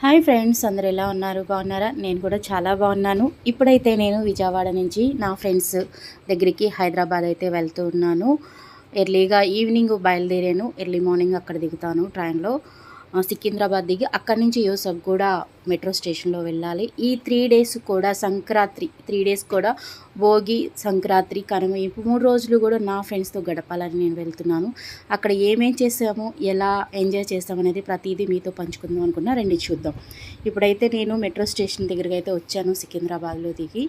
Hi friends, అందరు ఎలా ఉన్నారు? బాగున్నారా? నేను కూడా చాలా బాగున్నాను. ఇప్పుడైతే నేను విజయవాడ నుంచి నా ఫ్రెండ్స్ దగ్గరికి హైదరాబాద్ అయితే వెళ్తూ ఉన్నాను. ఎర్లీగా ఈవినింగ్ బయలుదేరాను. ఎర్లీ మార్నింగ్ అక్కడ దిగుతాను ట్రైన్లో. సికింద్రాబాద్ దిగి అక్కడి నుంచి యూసఫ్ కూడా మెట్రో స్టేషన్లో వెళ్ళాలి. ఈ 3 డేస్ కూడా సంక్రాంతి 3 డేస్ కూడా భోగి, సంక్రాంతి, కనుమ ఈ 3 రోజులు కూడా నా ఫ్రెండ్స్తో గడపాలని నేను వెళ్తున్నాను. అక్కడ ఏమేం చేసాము, ఎలా ఎంజాయ్ చేస్తామనేది ప్రతిదీ మీతో పంచుకుందాం అనుకున్నా. రండి చూద్దాం. ఇప్పుడైతే నేను మెట్రో స్టేషన్ దగ్గరికి అయితే వచ్చాను. సికింద్రాబాద్లో దిగి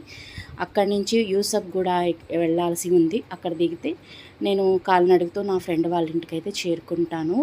అక్కడి నుంచి యూసఫ్ కూడా వెళ్ళాల్సి ఉంది. అక్కడ దిగితే నేను కాలినడకతో నా ఫ్రెండ్ వాళ్ళ ఇంటికి అయితే చేరుకుంటాను.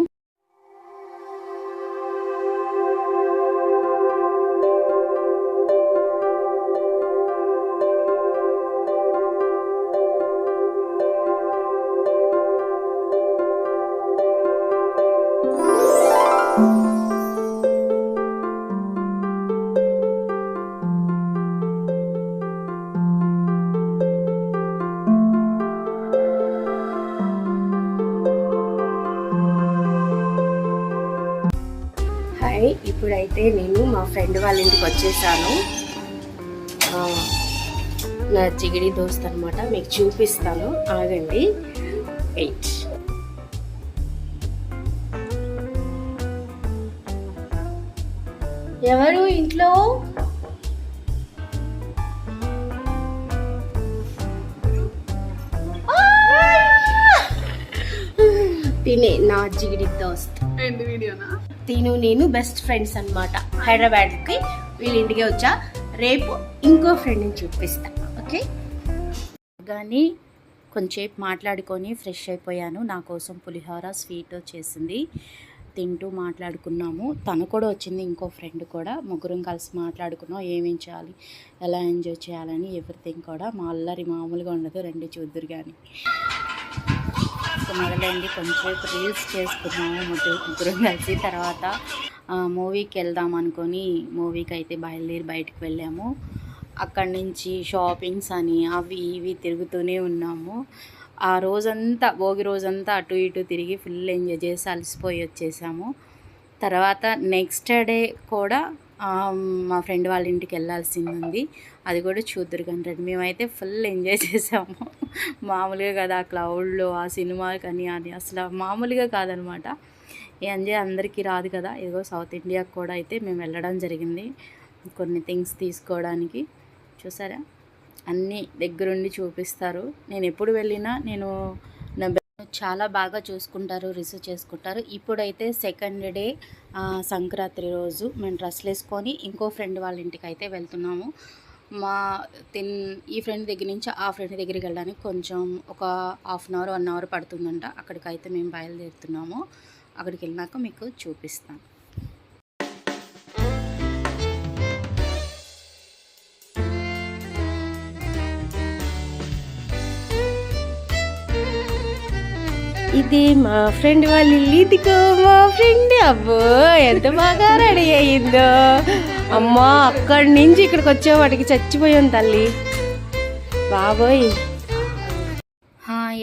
ఇప్పుడైతే నేను మా ఫ్రెండ్ వాళ్ళ ఇంటికి వచ్చేసాను. నా జిగిడి దోస్త్ అనమాట, మీకు చూపిస్తాను, ఆగండి, వెయిట్. ఎవరు ఇంట్లో? తినే నా జిగిడి దోస్త్. తిను నేను బెస్ట్ ఫ్రెండ్స్ అనమాట. హైదరాబాద్కి వీళ్ళ ఇంటికి వచ్చా. రేపు ఇంకో ఫ్రెండ్ని చూపిస్తా. ఓకే, కానీ కొంచెంసేపు మాట్లాడుకొని ఫ్రెష్ అయిపోయాను. నా కోసం పులిహోర స్వీట్ చేసింది, తింటూ మాట్లాడుకున్నాము. తను కూడా వచ్చింది, ఇంకో ఫ్రెండ్ కూడా. ముగ్గురం కలిసి మాట్లాడుకున్నాం ఏమేం చేయాలి, ఎలా ఎంజాయ్ చేయాలని. ఎవ్రీథింగ్ కూడా మా అల్లరి మామూలుగా ఉండదు. రండి చూద్దురు కానీ. మొదలైంది కొంచెంసేపు రీల్స్ చేసుకున్నాము ముగ్గురం కలిసి. తర్వాత మూవీకి వెళ్దాం అనుకొని మూవీకి అయితే బయటికి వెళ్ళాము. అక్కడి నుంచి షాపింగ్స్ అని అవి ఇవి తిరుగుతూనే ఉన్నాము. ఆ రోజంతా భోగి రోజంతా అటు ఇటు తిరిగి ఫుల్ ఎంజాయ్ చేసి అలసిపోయి వచ్చేసాము. తర్వాత నెక్స్ట్ డే కూడా మా ఫ్రెండ్ వాళ్ళ ఇంటికి వెళ్ళాల్సింది ఉంది. అది కూడా చూద్దరు కానీ. మేమైతే ఫుల్ ఎంజాయ్ చేసాము. మామూలుగా కదా, ఆ క్లౌడ్లో ఆ సినిమా కానీ అది అసలు మామూలుగా కాదనమాట. ఈ ఎంజాయ్ అందరికీ రాదు కదా. ఏదో సౌత్ ఇండియాకి కూడా అయితే మేము వెళ్ళడం జరిగింది కొన్ని థింగ్స్ తీసుకోవడానికి. చూసారా, అన్నీ దగ్గరుండి చూపిస్తారు. నేను ఎప్పుడు వెళ్ళినా చాలా బాగా చూసుకుంటారు, రిసీవ్ చేసుకుంటారు. ఇప్పుడైతే సెకండ్ డే సంక్రాంతి రోజు మేము డ్రెస్లు వేసుకొని ఇంకో ఫ్రెండ్ వాళ్ళ ఇంటికి అయితే వెళ్తున్నాము. ఈ ఫ్రెండ్ దగ్గర నుంచి ఆ ఫ్రెండ్ దగ్గరికి వెళ్ళడానికి కొంచెం ఒక 1/2 అవర్ 1 అవర్ పడుతుందంట. అక్కడికైతే మేము బయలుదేరుతున్నాము. అక్కడికి వెళ్ళినాక మీకు చూపిస్తాను. ఇది మా ఫ్రెండ్ వాళ్ళ ఇల్లుదికో. మా ఫ్రెండ్ అబ్బో ఎంత బాగా రెడీ అయ్యిందో. అమ్మా, అక్కడి నుంచి ఇక్కడికి వచ్చేవాటికి చచ్చిపోయాం తల్లి బాబోయ్.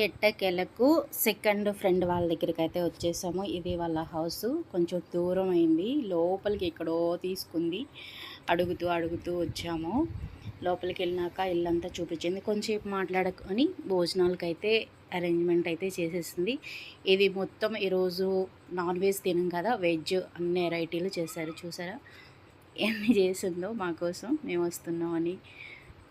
ఎట్టకెళ్ళకు సెకండ్ ఫ్రెండ్ వాళ్ళ దగ్గరికి అయితే వచ్చేసాము. ఇది వాళ్ళ హౌస్. కొంచెం దూరం అయింది, లోపలికి ఎక్కడో తీసుకుంది. అడుగుతూ వచ్చాము. లోపలికి వెళ్ళినాక ఇల్లంతా చూపించింది. కొంచెంసేపు మాట్లాడుకొని భోజనాలకైతే అరేంజ్మెంట్ అయితే చేసేసింది. ఇది మొత్తం ఈరోజు నాన్ వెజ్ తినం కదా, వెజ్ అన్ని వెరైటీలు చేశారు. చూసారా ఎన్ని చేసిందో మా కోసం, మేము వస్తున్నామని.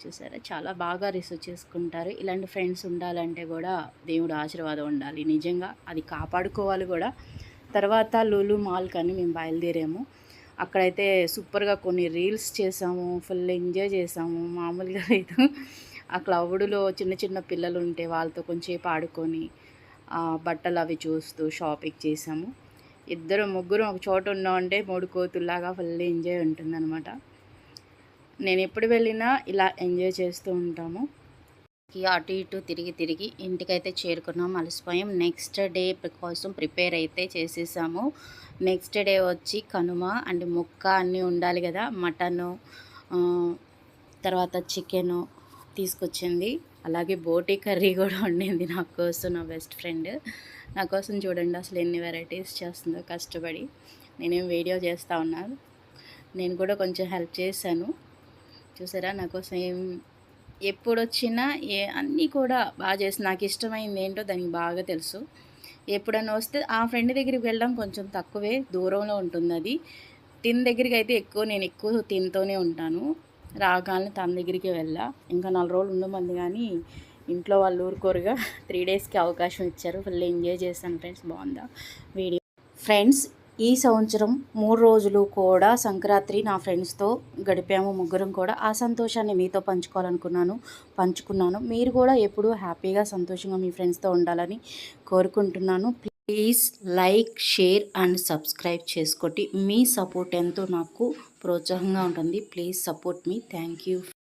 చూసారా, చాలా బాగా రిసీవ్ చేసుకుంటారు. ఇలాంటి ఫ్రెండ్స్ ఉండాలంటే కూడా దేవుడు ఆశీర్వాదం ఉండాలి నిజంగా, అది కాపాడుకోవాలి కూడా. తర్వాత లూలు మాల్ కానీ మేము బయలుదేరాము. అక్కడైతే సూపర్గా కొన్ని రీల్స్ చేసాము, ఫుల్ ఎంజాయ్ చేసాము, మామూలుగా లేదు. ఆ క్లౌడ్లో చిన్న పిల్లలు ఉంటే వాళ్ళతో కొంచెంసేపు ఆడుకొని బట్టలు అవి చూస్తూ షాపింగ్ చేసాము. ముగ్గురు ఒక చోట ఉన్నామంటే 3 కోతుల్లాగా ఫుల్ ఎంజాయ్ ఉంటుందన్నమాట. నేను ఎప్పుడు వెళ్ళినా ఇలా ఎంజాయ్ చేస్తూ ఉంటాము. అటు ఇటు తిరిగి ఇంటికైతే చేరుకున్నాం. అలసిపోయాం. నెక్స్ట్ డే కోసం ప్రిపేర్ అయితే చేసేసాము. నెక్స్ట్ డే వచ్చి కనుమ అండ్ ముక్క అన్నీ ఉండాలి కదా. మటను, తర్వాత చికెను తీసుకొచ్చింది. అలాగే బోటీ కర్రీ కూడా వండింది నా కోసం నా బెస్ట్ ఫ్రెండ్. నా కోసం చూడండి అసలు ఎన్ని వెరైటీస్ చేస్తుందో కష్టపడి. నేనేం వీడియో చేస్తూ ఉన్నాను. నేను కూడా కొంచెం హెల్ప్ చేశాను. చూసారా నా కోసం ఎప్పుడొచ్చినా అన్నీ కూడా బాగా చేసి నాకు ఇష్టమైంది ఏంటో దానికి బాగా తెలుసు. ఎప్పుడన్నా వస్తే ఆ ఫ్రెండ్ దగ్గరికి వెళ్ళడం కొంచెం తక్కువే, దూరంలో ఉంటుంది అది. తిన దగ్గరికి అయితే నేను ఎక్కువ తినతోనే ఉంటాను. రాగాలని తన దగ్గరికి వెళ్ళా. ఇంకా 4 రోజులు ఉండమంది కానీ ఇంట్లో వాళ్ళు ఊరుకోరుగా 3 డేస్‌కి అవకాశం ఇచ్చారు. ఫుల్ ఎంజాయ్ చేశాను ఫ్రెండ్స్. బాగుందా వీడియో? ఫ్రెండ్స్, ఈ సంవత్సరం 3 రోజులు కూడా సంక్రాంతి నా ఫ్రెండ్స్‌తో గడిపాము ముగ్గురం కూడా. ఆ సంతోషాన్ని మీతో పంచుకున్నాను. మీరు కూడా ఎప్పుడూ హ్యాపీగా, సంతోషంగా మీ ఫ్రెండ్స్‌తో ఉండాలని కోరుకుంటున్నాను. Please like, share and subscribe చేసుకోండి. మీ సపోర్ట్ ఎంతో నాకు ప్రోత్సాహంగా ఉంటుంది. Please support me. Thank you.